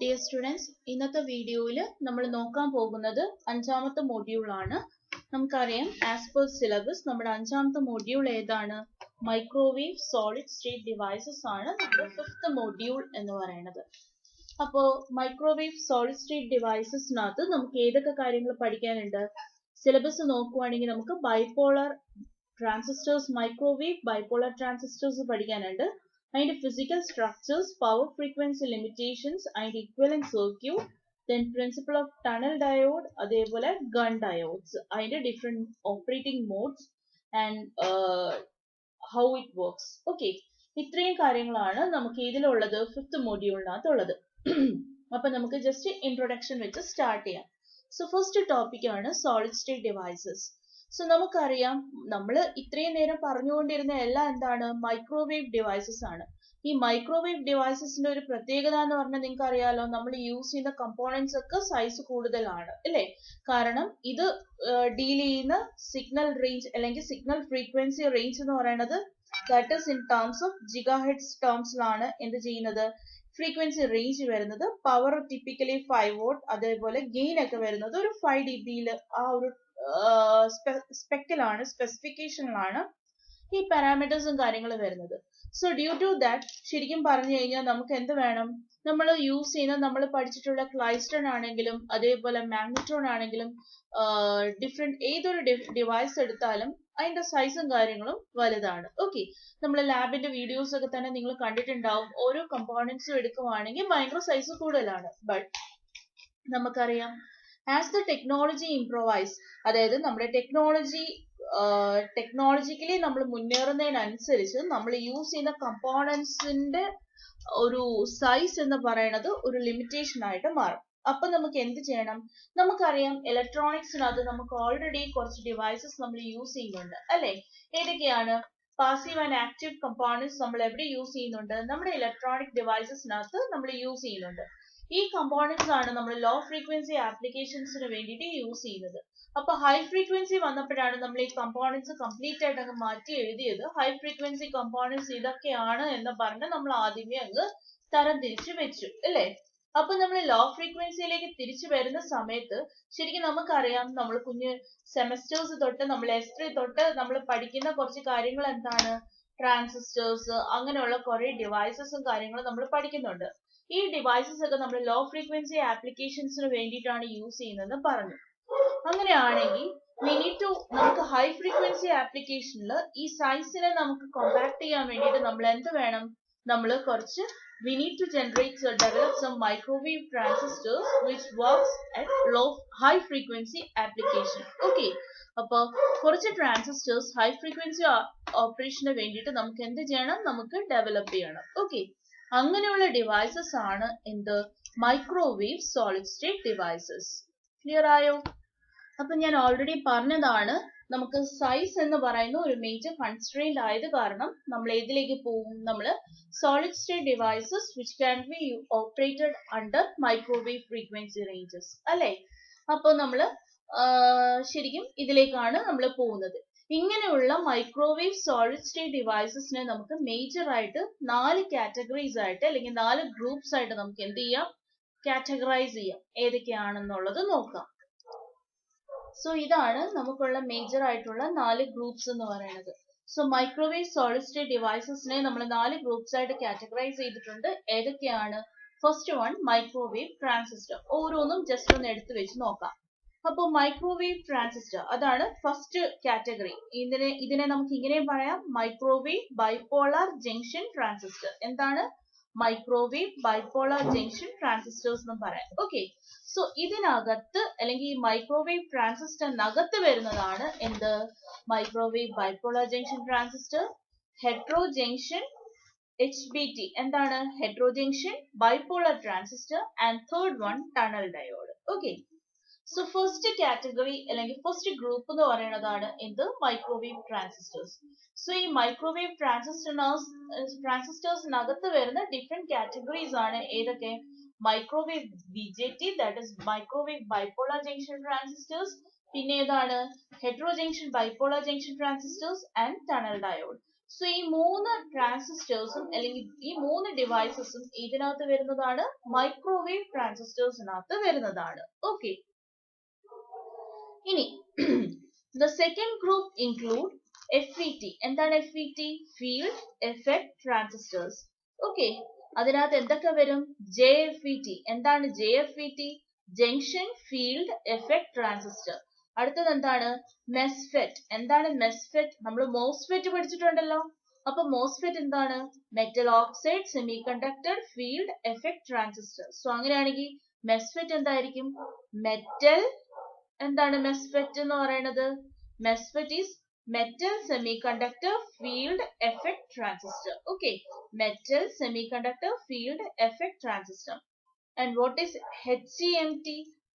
Dear students, ഇന്നത്തെ വീഡിയോയിൽ നമ്മൾ നോക്കാൻ പോകുന്നത് അഞ്ചാമത്തെ മൊഡ്യൂൾ ആണ്. നമുക്കറിയാം ആസ് പെർ സിലബസ് നമ്മുടെ അഞ്ചാമത്തെ മൊഡ്യൂൾ ഏതാണ്? മൈക്രോവേവ് സോളിഡ് സ്റ്റേറ്റ് ഡിവൈസസ് ആണ് നമ്മുടെ ഫിഫ്ത്ത് മൊഡ്യൂൾ എന്ന് പറയുന്നത്. അപ്പോൾ മൈക്രോവേവ് സോളിഡ് സ്റ്റേറ്റ് ഡിവൈസസിനകത്ത് നമുക്ക് ഏതൊക്കെ കാര്യങ്ങൾ പഠിക്കാനുണ്ട്? സിലബസ് നോക്കുവാണെങ്കിൽ നമുക്ക് bipolar transistors, microwave bipolar transistors പഠിക്കാനുണ്ട്. അതിന്റെ physical structures, power frequency limitations, and equivalent circuit, then principle of tunnel diode, അതേപോലെ gun diodes, അതിന്റെ different operating modes and how it works. Okay, ഇത്രയും കാര്യങ്ങളാണ് നമുക്ക് ഇതിലുള്ളത് ഫിഫ്ത്ത് മൊഡ്യൂളിനകത്തുള്ളത്. അപ്പൊ നമുക്ക് ജസ്റ്റ് ഇൻട്രൊഡക്ഷൻ വെച്ച് സ്റ്റാർട്ട് ചെയ്യാം. സോ ഫസ്റ്റ് ടോപ്പിക് ആണ് സോളിഡ് സ്റ്റേറ്റ് ഡിവൈസസ്. സോ നമുക്കറിയാം നമ്മൾ ഇത്രയും നേരം പറഞ്ഞുകൊണ്ടിരുന്ന എല്ലാം എന്താണ്? മൈക്രോവേവ് ഡിവൈസസ് ആണ്. ഈ മൈക്രോവേവ് ഡിവൈസസിന്റെ ഒരു പ്രത്യേകത എന്ന് പറഞ്ഞാൽ നിങ്ങൾക്ക് അറിയാലോ, നമ്മൾ യൂസ് ചെയ്യുന്ന കമ്പോണൻസ് ഒക്കെ സൈസ് കൂടുതലാണ് അല്ലേ? കാരണം ഇത് ഡീൽ ചെയ്യുന്ന സിഗ്നൽ റേഞ്ച് അല്ലെങ്കിൽ സിഗ്നൽ ഫ്രീക്വൻസി റേഞ്ച് എന്ന് പറയുന്നത് that is in terms of gigahertz ടേംസിലാണ് എന്ത് ചെയ്യുന്നത്? ഫ്രീക്വൻസി റേഞ്ച് വരുന്നത്. പവർ ടിപ്പിക്കലി 5 വോട്ട്, അതേപോലെ ഗെയിൻ ഒക്കെ വരുന്നത് ഒരു 5 dB ആ ഒരു സ്പെക്കിലാണ്, സ്പെസിഫിക്കേഷനിലാണ് ഈ പാരാമീറ്റേഴ്സും കാര്യങ്ങളും വരുന്നത്. സോ ഡ്യൂ ടു ദാറ്റ് ശരിക്കും പറഞ്ഞു കഴിഞ്ഞാൽ നമുക്ക് എന്ത് വേണം? നമ്മൾ യൂസ് ചെയ്യുന്ന നമ്മൾ പഠിച്ചിട്ടുള്ള ക്ലൈസ്റ്റൺ ആണെങ്കിലും അതേപോലെ മാഗ്നട്രോൺ ആണെങ്കിലും ഡിഫറെന്റ് ഏതൊരു ഡിവൈസ് എടുത്താലും അതിന്റെ സൈസും കാര്യങ്ങളും വലുതാണ്. ഓക്കെ, നമ്മൾ ലാബിന്റെ വീഡിയോസ് ഒക്കെ തന്നെ നിങ്ങൾ കണ്ടിട്ടുണ്ടാവും. ഓരോ കമ്പോണൻസും എടുക്കുവാണെങ്കിൽ ഭയങ്കര സൈസ് കൂടുതലാണ്. ബട്ട് നമുക്കറിയാം ആസ് ദ ടെക്നോളജി ഇംപ്രൊവൈസ്, അതായത് നമ്മുടെ ടെക്നോളജിക്കലി നമ്മൾ മുന്നേറുന്നതിനനുസരിച്ച് നമ്മൾ യൂസ് ചെയ്യുന്ന കമ്പോണൻസിന്റെ ഒരു സൈസ് എന്ന് പറയുന്നത് ഒരു ലിമിറ്റേഷൻ ആയിട്ട് മാറും. അപ്പൊ നമുക്ക് എന്ത് ചെയ്യണം? നമുക്കറിയാം ഇലക്ട്രോണിക്സിനകത്ത് നമുക്ക് ഓൾറെഡി കുറച്ച് ഡിവൈസസ് നമ്മൾ യൂസ് ചെയ്യുന്നുണ്ട് അല്ലെ? ഏതൊക്കെയാണ്? പാസീവ് ആൻഡ് ആക്റ്റീവ് കമ്പോണൻസ് നമ്മൾ എവിടെ യൂസ് ചെയ്യുന്നുണ്ട്? നമ്മുടെ ഇലക്ട്രോണിക് ഡിവൈസസിനകത്ത് നമ്മൾ യൂസ് ചെയ്യുന്നുണ്ട്. ഈ കമ്പോണൻസ് ആണ് നമ്മൾ ലോ ഫ്രീക്വൻസി ആപ്ലിക്കേഷൻസിന് വേണ്ടിയിട്ട് യൂസ് ചെയ്യുന്നത്. അപ്പൊ ഹൈ ഫ്രീക്വൻസി വന്നപ്പോഴാണ് നമ്മൾ ഈ കമ്പോണൻസ് കംപ്ലീറ്റ് ആയിട്ട് അങ്ങ് മാറ്റി എഴുതിയത്. ഹൈ ഫ്രീക്വൻസി കമ്പോണൻസ് ഇതൊക്കെയാണ് എന്ന് പറഞ്ഞ് നമ്മൾ ആദ്യമേ അങ്ങ് തരം തിരിച്ചു വെച്ചു അല്ലേ? അപ്പൊ നമ്മൾ ലോ ഫ്രീക്വൻസിയിലേക്ക് തിരിച്ചു വരുന്ന സമയത്ത് ശരിക്കും നമുക്കറിയാം, നമ്മൾ കുഞ്ഞ് സെമസ്റ്റേഴ്സ് തൊട്ട് നമ്മൾ S3 തൊട്ട് നമ്മൾ പഠിക്കുന്ന കുറച്ച് കാര്യങ്ങൾ എന്താണ്? ട്രാൻസിസ്റ്റേഴ്സ്, അങ്ങനെയുള്ള കുറെ ഡിവൈസസും കാര്യങ്ങളും നമ്മൾ പഠിക്കുന്നുണ്ട്. ഈ ഡിവൈസസ് ഒക്കെ നമ്മൾ ലോ ഫ്രീക്വൻസി ആപ്ലിക്കേഷൻസിന് വേണ്ടിയിട്ടാണ് യൂസ് ചെയ്യുന്നതെന്ന് പറഞ്ഞു. അങ്ങനെയാണെങ്കിൽ നമുക്ക് ഹൈ ഫ്രീക്വൻസി ആപ്ലിക്കേഷനിൽ ഈ സൈസിനെ നമുക്ക് കോമ്പാക്ട് ചെയ്യാൻ വേണ്ടിയിട്ട് നമ്മൾ എന്ത് വേണം? നമ്മൾ കുറച്ച് we need to develop some microwave transistors which works at high frequency application. Okay, അപ്പൊ കുറച്ച് ട്രാൻസിസ്റ്റേഴ്സ് ഹൈ ഫ്രീക്വൻസി ഓപ്പറേഷന് വേണ്ടിയിട്ട് നമുക്ക് എന്ത് ചെയ്യണം? നമുക്ക് ഡെവലപ്പ് ചെയ്യണം. ഓക്കെ, അങ്ങനെയുള്ള ഡിവൈസസ് ആണ് എന്ത്? Microwave solid state devices. Clear ആയോ? അപ്പൊ ഞാൻ ഓൾറെഡി പറഞ്ഞതാണ്, നമുക്ക് സൈസ് എന്ന് പറയുന്ന ഒരു മേജർ കൺസ്ട്രെയിന്റ് ആയത് കാരണം നമ്മൾ ഏതിലേക്ക് പോകും? നമ്മൾ solid state devices which can be operated under microwave frequency ranges അല്ലെ? അപ്പൊ നമ്മൾ ശരിക്കും ഇതിലേക്കാണ് നമ്മൾ പോകുന്നത്. ഇങ്ങനെയുള്ള മൈക്രോവേവ് സോളിഡ് സ്റ്റേറ്റ് ഡിവൈസസിനെ നമുക്ക് മേജർ ആയിട്ട് 4 കാറ്റഗറീസ് ആയിട്ട് അല്ലെങ്കിൽ 4 ഗ്രൂപ്പ്സ് ആയിട്ട് നമുക്ക് എന്ത് ചെയ്യാം? കാറ്റഗറൈസ് ചെയ്യാം. ഏതൊക്കെയാണെന്നുള്ളത് നോക്കാം. സോ ഇതാണ് നമുക്കുള്ള മേജർ ആയിട്ടുള്ള 4 ഗ്രൂപ്പ്സ് എന്ന് പറയുന്നത്. സോ മൈക്രോവേവ് സോളിഡ് സ്റ്റേറ്റ് ഡിവൈസസിനെ നമ്മൾ 4 ഗ്രൂപ്പ്സ് ആയിട്ട് കാറ്റഗറൈസ് ചെയ്തിട്ടുണ്ട്. ഏതൊക്കെയാണ്? First one microwave transistor. ഓരോന്നും ജസ്റ്റ് ഒന്ന് എടുത്തു വെച്ച് നോക്കാം. അപ്പോൾ മൈക്രോവേവ് ട്രാൻസിസ്റ്റർ അതാണ് ഫസ്റ്റ് കാറ്റഗറി. ഇതിനെ നമുക്ക് ഇങ്ങനെയും പറയാം, മൈക്രോവേവ് ബൈപോളാർ ജംഗ്ഷൻ ട്രാൻസിസ്റ്റർ. എന്താണ്? മൈക്രോവേവ് ബൈപോളാർ ജംഗ്ഷൻ ട്രാൻസിസ്റ്റേഴ്സ് എന്നും പറയാം. ഓക്കെ, സോ ഇതിനകത്ത് അല്ലെങ്കിൽ ഈ മൈക്രോവേവ് ട്രാൻസിസ്റ്ററിനകത്ത് വരുന്നതാണ് എന്ത്? Microwave bipolar junction transistor, hetero junction HBT. എന്താണ്? Hetero junction bipolar transistor, and third one tunnel diode. Okay, so first category അല്ലെങ്കിൽ ഫസ്റ്റ് ഗ്രൂപ്പ് എന്ന് പറയുന്നതാണ് എന്ത്? Microwave transistors. സോ ഈ മൈക്രോവേവ് ട്രാൻസിസ്റ്റേഴ്സിനകത്ത് വരുന്ന ഡിഫറെന്റ് കാറ്റഗറീസ് ആണ് ഏതൊക്കെ? Microwave BJT, that is microwave bipolar junction transistors. പിന്നെ ഏതാണ്? Hetero junction bipolar junction transistors and tunnel diode. So ഈ മൂന്ന് ട്രാൻസിസ്റ്റേഴ്സും അല്ലെങ്കിൽ ഈ മൂന്ന് ഡിവൈസസും ഇതിനകത്ത് വരുന്നതാണ്, മൈക്രോവേവ് ട്രാൻസിസ്റ്റേഴ്സിനകത്ത് വരുന്നതാണ്. ഓക്കെ, ഇനി the second group include FET. എന്താണ് FET? Field Effect Transistors. Okay, അതിനകത്ത് എന്തൊക്കെ വരും? JFET. എന്താണ് JFET? Junction Field Effect Transistor. അടുത്തത് എന്താണ്? MESFET. എന്താണ് MESFET? നമ്മൾ MOSFET പഠിച്ചിട്ടുണ്ടല്ലോ. അപ്പൊ MOSFET എന്താണ്? Metal Oxide Semiconductor Field Effect Transistor. So അങ്ങനെയാണെങ്കിൽ MESFET എന്തായിരിക്കും? മെറ്റൽ എന്താണ് MESFET എന്ന് പറയുന്നത്? MESFET is Metal Semiconductor Field Effect Transistor. Okay, Metal Semiconductor Field Effect Transistor. And what is HCMT?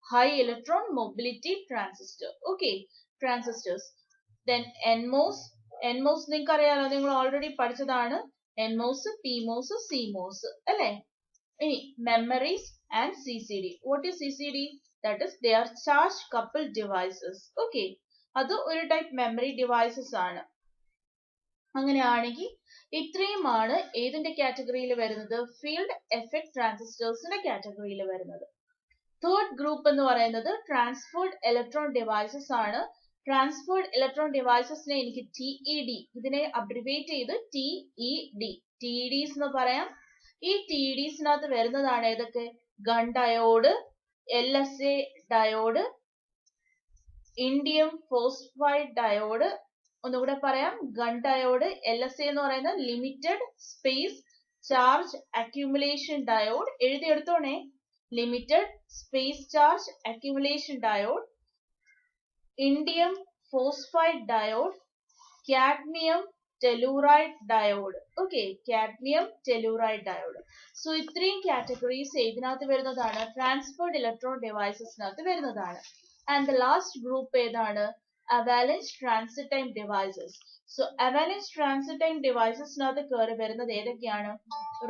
High Electron Mobility Transistor. Okay, transistors. Then NMOS. NMOS നിങ്ങൾക്ക് അറിയാലോ, നിങ്ങൾ already പഠിച്ചതാണ്. NMOS, PMOS, CMOS അല്ലേ? ഇനി memories and CCD. What is CCD? That is, they are charge coupled devices. Okay, അത് ഒരു type memory devices ആണ്. അങ്ങനെയാണെങ്കിൽ ഇത്രയുമാണ് ഏതിന്റെ കാറ്റഗറിയിൽ വരുന്നത്? ഫീൽഡ് എഫക്ട് ട്രാൻസിസ്റ്റേഴ്സിന്റെ കാറ്റഗറിയിൽ വരുന്നത്. തേർഡ് ഗ്രൂപ്പ് എന്ന് പറയുന്നത് ട്രാൻസ്ഫേർഡ് ഇലക്ട്രോൺ ഡിവൈസസ് ആണ്. ട്രാൻസ്ഫേർഡ് ഇലക്ട്രോൺ ഡിവൈസസിനെ എനിക്ക് TED, ഇതിനെ അബ്രിവേറ്റ് ചെയ്ത് TED, TEDs എന്ന് പറയാം. ഈ TEDസിനകത്ത് വരുന്നതാണ് ഏതൊക്കെ? Gunn diode, LSA diode, indium phosphide diode. ഒന്നുകൂടെ പറയാം, ഗൺ ഡയോഡ്, LSA എന്ന് പറയുന്നത് limited space charge accumulation diode. എഴുതിയെടുത്തോണേ, limited space charge accumulation diode, indium phosphide diode, cadmium telluride diode. Okay, cadmium telluride diode. So ഇത്രയും categories ഇതിനകത്ത് വരുന്നതാണ്, transferred electron ഡിവൈസസിനകത്ത് വരുന്നതാണ്. ആൻഡ് ദ ലാസ്റ്റ് ഗ്രൂപ്പ് ഏതാണ്? avalanche transit time devices. So avalanche transit time devicesനകത്ത് കയറി വരുന്നത് ഏതൊക്കെയാണ്?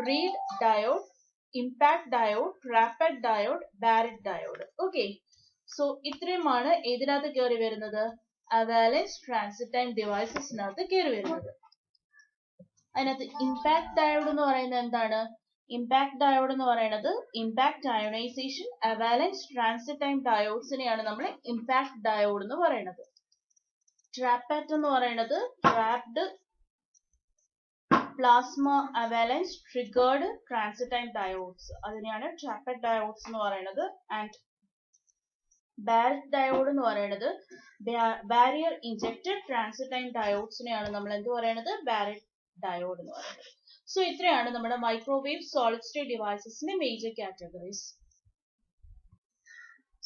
Read diode, impact diode, rapid diode, ബാരറ്റ് ഡയോഡ്. ഓക്കെ, സോ ഇത്രയുമാണ് ഏതിനകത്ത് കയറി വരുന്നത്? avalanche transit time devicesനകത്ത് കയറി വരുന്നത്. അതിനകത്ത് ഇമ്പാക്ട് ഡയോഡ് എന്ന് പറയുന്നത് എന്താണ്? ഇമ്പാക്ട് ഡയോഡ് എന്ന് പറയുന്നത് impact ionisation avalanche transit time ഡയോഡ്സിനെയാണ് നമ്മൾ ഇമ്പാക്ട് ഡയോഡ് എന്ന് പറയുന്നത്. ട്രാപ്പാറ്റ് എന്ന് പറയുന്നത് trapped plasma avalanche triggered transit time diodes, അതിനെയാണ് ട്രാപ്പാറ്റ് ഡയോഡ്സ് എന്ന് പറയുന്നത്. ആൻഡ് ബാരറ്റ് ഡയോഡ് എന്ന് പറയുന്നത് ബാരിയർ ഇൻജക്റ്റഡ് ട്രാൻസിറ്റ് ടൈം ഡയോഡ്സിനെയാണ് നമ്മൾ എന്ത് പറയുന്നത്? ബാരറ്റ് ഡയോഡ് എന്ന് പറയുന്നത്. സോ ഇത്രയാണ് നമ്മുടെ മൈക്രോവേവ് സോളിഡ് സ്റ്റേറ്റ് ഡിവൈസസിന്റെ മേജർ കാറ്റഗറീസ്.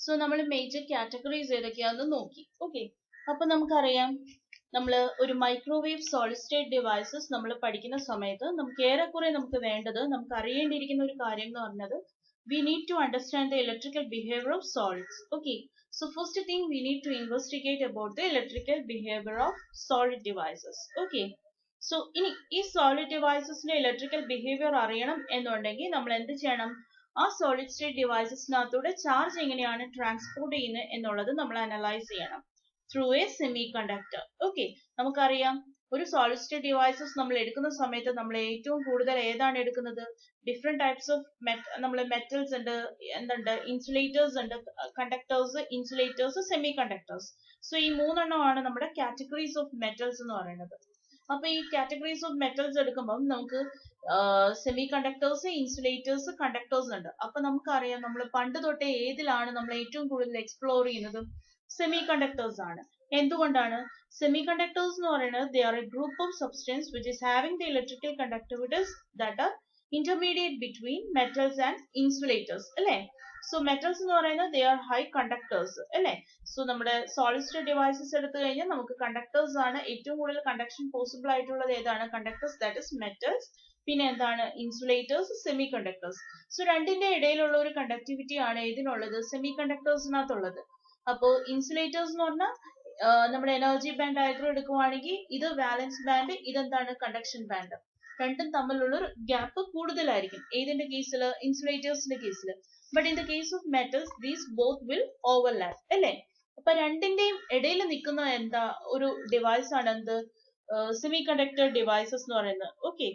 സോ നമ്മൾ മേജർ കാറ്റഗറീസ് ഏതൊക്കെയാണെന്ന് നോക്കി. ഓക്കെ, അപ്പൊ നമുക്കറിയാം, നമ്മൾ ഒരു മൈക്രോവേവ് സോളിഡ് സ്റ്റേറ്റ് ഡിവൈസസ് നമ്മൾ പഠിക്കുന്ന സമയത്ത് നമുക്ക് ഏറെക്കുറെ നമുക്ക് വേണ്ടത്, നമുക്ക് അറിയേണ്ടിയിരിക്കുന്ന ഒരു കാര്യം എന്ന് പറഞ്ഞത്, we need to understand the electrical behavior of solids. Okay, so first thing we need to investigate about the electrical behavior of solid devices. Okay, so ഈ solid devicesന്റെ electrical behavior അറിയണം എന്നുണ്ടെങ്കിൽ നമ്മൾ എന്ത് ചെയ്യണം? ആ സോളിഡ് സ്റ്റേറ്റ് ഡിവൈസസിനകത്തൂടെ ചാർജ് എങ്ങനെയാണ് transport ചെയ്യുന്നത് എന്നുള്ളത് നമ്മൾ അനലൈസ് ചെയ്യണം through a semiconductor. Okay, നമുക്കറിയാം, ഒരു സോളിഡ് സ്റ്റേറ്റ് ഡിവൈസസ് നമ്മൾ എടുക്കുന്ന സമയത്ത് നമ്മൾ ഏറ്റവും കൂടുതൽ ഏതാണ് എടുക്കുന്നത്? ഡിഫറെന്റ് ടൈപ്സ് ഓഫ് നമ്മൾ മെറ്റൽസ് ഉണ്ട്, എന്തുണ്ട്, ഇൻസുലേറ്റേഴ്സ് ഉണ്ട്, conductors, insulators, semi conductors. So ഈ മൂന്നെണ്ണമാണ് നമ്മുടെ കാറ്റഗറീസ് ഓഫ് മെറ്റൽസ് എന്ന് പറയുന്നത്. അപ്പൊ ഈ കാറ്റഗറീസ് ഓഫ് മെറ്റൽസ് എടുക്കുമ്പോൾ നമുക്ക് സെമി കണ്ടക്ടേഴ്സ്, ഇൻസുലേറ്റേഴ്സ്, കണ്ടക്ടേഴ്സ് ഉണ്ട്. അപ്പൊ നമുക്കറിയാം, നമ്മൾ പണ്ട് തൊട്ടേ ഏതിലാണ് നമ്മൾ ഏറ്റവും കൂടുതൽ എക്സ്പ്ലോർ ചെയ്യുന്നത്? സെമി കണ്ടക്ടേഴ്സ് ആണ്. എന്തുകൊണ്ടാണ്? സെമി കണ്ടക്ടേഴ്സ് എന്ന് പറയുന്നത് they are a group of substance which is having the electrical conductivities that are intermediate between metals and insulators അല്ലേ? സോ മെറ്റൽസ് എന്ന് പറയുന്നത് they are high conductors അല്ലേ? സോ നമ്മുടെ സോളിഡ് സ്റ്റേറ്റ് ഡിവൈസസ് എടുത്തു കഴിഞ്ഞാൽ നമുക്ക് കണ്ടക്ടേഴ്സ് ആണ് ഏറ്റവും കൂടുതൽ കണ്ടക്ഷൻ പോസിബിൾ ആയിട്ടുള്ളത്. ഏതാണ്? Conductors, that is metals. പിന്നെ എന്താണ്? Insulators, semi conductors. സോ രണ്ടിന്റെ ഇടയിലുള്ള ഒരു കണ്ടക്ടിവിറ്റി ആണ് ഇതിനുള്ളത്? സെമി കണ്ടക്ടേഴ്സിനകത്തുള്ളത്. അപ്പോ ഇൻസുലേറ്റേഴ്സ് എന്ന് പറഞ്ഞാൽ നമ്മുടെ എനർജി ബാൻഡ് ഡയഗ്രം എടുക്കുവാണെങ്കിൽ ഇത് വാലൻസ് ബാൻഡ്, ഇതെന്താണ്? Conduction band. രണ്ടും തമ്മിലുള്ള ഗ്യാപ്പ് കൂടുതലായിരിക്കും ഏതിന്റെ കേസിൽ? ഇൻസുലേറ്റേഴ്സിന്റെ കേസിൽ. But in the case of metals these both will overlap അല്ലേ? അപ്പൊ രണ്ടിന്റെയും ഇടയിൽ നിൽക്കുന്ന എന്താ ഒരു ഡിവൈസ് ആണ് എന്ത്? സെമി കണ്ടക്ടർ ഡിവൈസസ് എന്ന് പറയുന്നത്. ഓക്കെ,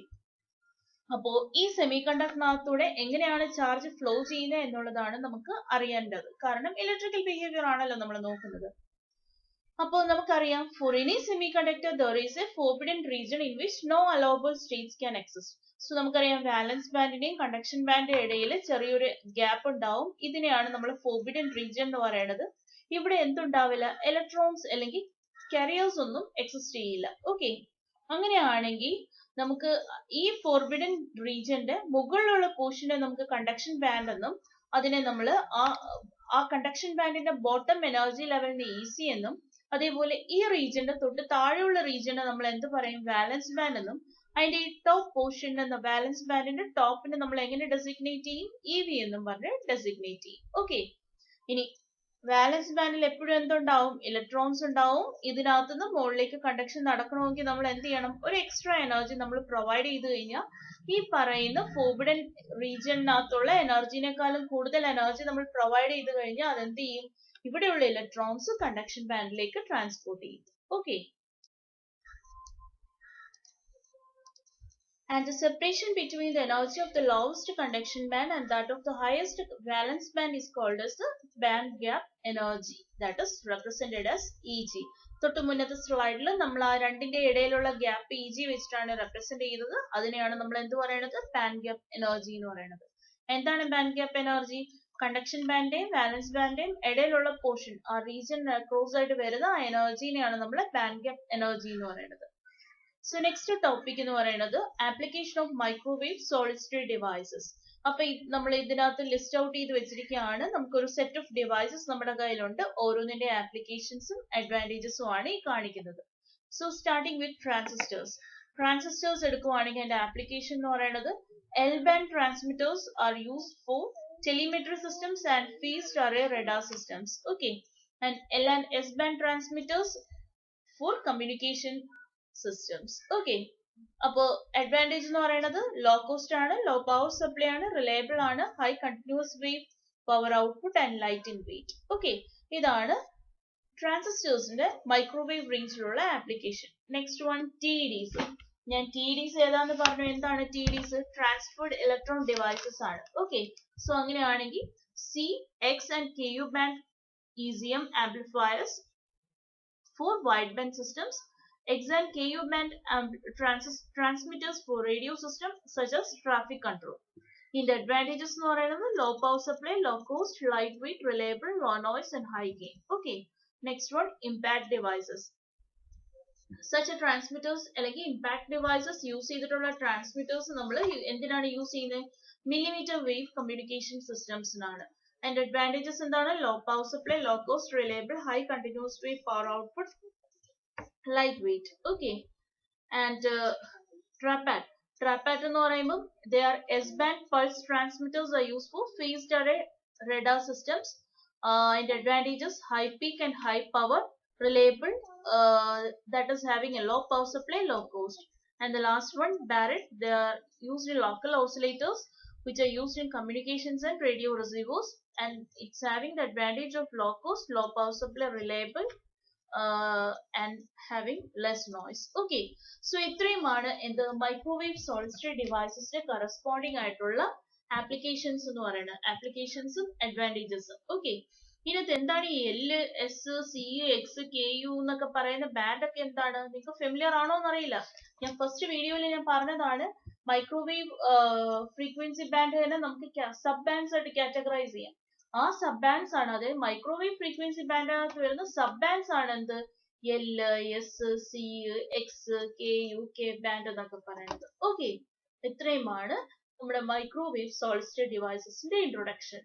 അപ്പോ ഈ സെമി കണ്ടക്ടറിനകത്തൂടെ എങ്ങനെയാണ് ചാർജ് ഫ്ലോ ചെയ്യുന്നത് എന്നുള്ളതാണ് നമുക്ക് അറിയേണ്ടത്. കാരണം ഇലക്ട്രിക്കൽ ബിഹേവിയർ ആണല്ലോ നമ്മൾ നോക്കുന്നത്. അപ്പോൾ നമുക്കറിയാം, for any semiconductor there is a forbidden region in which no allowable states can exist. So നമുക്കറിയാം, വാലൻസ് ബാൻഡിന്റെയും കണ്ടക്ഷൻ ബാൻഡിന്റെ ഇടയിൽ ചെറിയൊരു ഗ്യാപ്പ് ഉണ്ടാവും. ഇതിനെയാണ് നമ്മൾ ഫോർബിഡൻ റീജിയൻ എന്ന് പറയുന്നത്. ഇവിടെ എന്തുണ്ടാവില്ല, ഇലക്ട്രോൺസ് അല്ലെങ്കിൽ കാരിയേഴ്സ് ഒന്നും എക്സിസ്റ്റ് ചെയ്യില്ല. ഓക്കെ, അങ്ങനെയാണെങ്കിൽ നമുക്ക് ഈ ഫോർബിഡൻ റീജിയന്റെ മുകളിലുള്ള പോർഷനെ നമുക്ക് കണ്ടക്ഷൻ ബാൻഡ് എന്നും അതിനെ നമ്മൾ ആ കണ്ടക്ഷൻ ബാൻഡിന്റെ ബോട്ടം എനർജി ലെവലിനെ EC എന്നും, അതേപോലെ ഈ റീജിയന്റെ തൊട്ട് താഴെയുള്ള റീജിയനെ നമ്മൾ എന്ത് പറയും, വാലൻസ് ബാൻഡ് എന്നും, അതിന്റെ ഈ ടോപ്പ് പോർഷൻ എന്ന വാലൻസ് ബാൻഡിന്റെ ടോപ്പിനെ നമ്മൾ എങ്ങനെ ഡെസിഗ്നേറ്റ് ചെയ്യും, EV എന്നും പറഞ്ഞ് ഡെസിഗ്നേറ്റ് ചെയ്യും. ഓക്കെ, ഇനി വാലൻസ് ബാൻഡിൽ എപ്പോഴും എന്തുണ്ടാവും, ഇലക്ട്രോൺസ് ഉണ്ടാവും. ഇതിനകത്തുനിന്ന് മുകളിലേക്ക് കണ്ടക്ഷൻ നടക്കണമെങ്കിൽ നമ്മൾ എന്ത് ചെയ്യണം, ഒരു എക്സ്ട്രാ എനർജി നമ്മൾ പ്രൊവൈഡ് ചെയ്ത് കഴിഞ്ഞാൽ ഈ പറയുന്ന ഫോർബിഡൻ റീജിയനകത്തുള്ള എനർജിനേക്കാളും കൂടുതൽ എനർജി നമ്മൾ പ്രൊവൈഡ് ചെയ്ത് കഴിഞ്ഞാൽ അതെന്ത് ചെയ്യും, ഇവിടെയുള്ള ഇലക്ട്രോൺസ് കണ്ടക്ഷൻ ബാൻഡിലേക്ക് ട്രാൻസ്പോർട്ട് ചെയ്യും. Okay, and the separation between the energy of the lowest conduction band and that of the highest valence band is called as the band gap energy, that is represented as Eg. തൊട്ട് മുന്നത്തെ സ്ലൈഡിൽ നമ്മൾ ആ രണ്ടിന്റെ ഇടയിലുള്ള gap Eg വെച്ചിട്ടാണ് represent ചെയ്യുന്നത്. അതിനെയാണ് നമ്മൾ എന്ത് പറയുന്നത്, ബാൻഡ് ഗ്യാപ്പ് എനർജി എന്ന് പറയുന്നത്. എന്താണ് ബാൻഡ് ഗ്യാപ്പ് എനർജി? കണ്ടക്ഷൻ ബാൻഡിന്റെയും വാലൻസ് ബാൻഡിന്റെയും ഇടയിലുള്ള പോർഷൻ, ആ റീജിയൻ ക്രോസ് ആയിട്ട് വരുന്ന ആ എനർജിനെയാണ് നമ്മൾ ബാൻഡ് ഗ്യാപ്പ് എനർജി എന്ന് പറയുന്നത്. സോ നെക്സ്റ്റ് ടോപ്പിക് എന്ന് പറയുന്നത് application of microwave solid state devices. അപ്പൊ നമ്മൾ ഇതിനകത്ത് ലിസ്റ്റ് ഔട്ട് ചെയ്ത് വെച്ചിരിക്കുകയാണ്. നമുക്കൊരു സെറ്റ് ഓഫ് ഡിവൈസസ് നമ്മുടെ കയ്യിലുണ്ട്. ഓരോന്നിന്റെ ആപ്ലിക്കേഷൻസും അഡ്വാൻറ്റേജസും ആണ് ഈ കാണിക്കുന്നത്. So starting with transistors. Transistors എടുക്കുവാണെങ്കിൽ അതിന്റെ ആപ്ലിക്കേഷൻ എന്ന് പറയുന്നത് L band transmitters are used for telemetry systems and phased array radar systems. Okay, and L and S band transmitters for communication systems. Okay, അപ്പോൾ അഡ്വാൻറ്റേജ് എന്ന് പറയുന്നത് low cost ആണ്, low power supply ആണ്, reliable ആണ്, high continuous wave power output and light in weight. Okay, ഇതാണ് ട്രാൻസിസ്റ്റേഴ്സിന്റെ microwave റേഞ്ചിലുള്ള application. Next one TDs. ഞാൻ TDs ഏതാന്ന് പറഞ്ഞു. എന്താണ് TDs? ട്രാൻസ്ഫേർഡ് ഇലക്ട്രോൺ ഡിവൈസസ് ആണ്. ഓക്കെ, സോ അങ്ങനെയാണെങ്കിൽ C, X and Ku band ECM amplifiers for wideband systems, X and Ku band transmitters for radio systems such as traffic control. In the advantages എന്ന് പറയുന്നത് low power supply, low cost, lightweight, reliable, low noise and high gain. Okay, next one, impact devices. Such a transmitters അല്ലെങ്കിൽ impact devices use ചെയ്തിട്ടുള്ള transmitters നമ്മൾ എന്തിനാണ് use ചെയ്യുന്നത്? millimeter wave communication systems-നാണ്. And advantages എന്താണ്? low power supply, low cost, reliable, high continuous wave power output, lightweight. Okay, and TRAPAT എന്ന് പറയുമ്പോൾ they are S-band pulse transmitters are used for phased array radar systems. And advantages: high peak and high power, reliable, that is having a low power supply, low cost. And the last one, Barrett, they are used in local oscillators which are used in communications and radio receivers, and it's having the advantage of low cost, low power supply, reliable, and having less noise. Okay, so ഇത്രയുമാണ് എന്ത് microwave solid state ഡിവൈസസിന്റെ corresponding ആയിട്ടുള്ള applications എന്ന് പറയുന്നത്. ആപ്ലിക്കേഷൻസും അഡ്വാൻറ്റേജസും. Okay, ഇതിനകത്ത് എന്താണ് ഈ L, S, C, X, Ku എന്നൊക്കെ പറയുന്ന ബാൻഡ് ഒക്കെ എന്താണ്? നിങ്ങൾക്ക് ഫെമിലിയർ ആണോ എന്നറിയില്ല. ഞാൻ ഫസ്റ്റ് വീഡിയോയിൽ ഞാൻ പറഞ്ഞതാണ്, മൈക്രോവേവ് ഫ്രീക്വൻസി ബാൻഡ് തന്നെ നമുക്ക് സബ് ബാൻഡ്സ് ആയിട്ട് കാറ്റഗറൈസ് ചെയ്യാം. ആ സബ് ബാൻഡ്സ് ആണ്, അതായത് മൈക്രോവേവ് ഫ്രീക്വൻസി ബാൻഡിനകത്ത് വരുന്ന സബ് ബാൻഡ്സ് ആണ് എന്ത് L, S, C, X, Ku, K band എന്നൊക്കെ പറയുന്നത്. ഓക്കെ, ഇത്രയുമാണ് നമ്മുടെ മൈക്രോവേവ് സോളിഡ് സ്റ്റേറ്റ് ഡിവൈസസിന്റെ ഇൻട്രൊഡക്ഷൻ.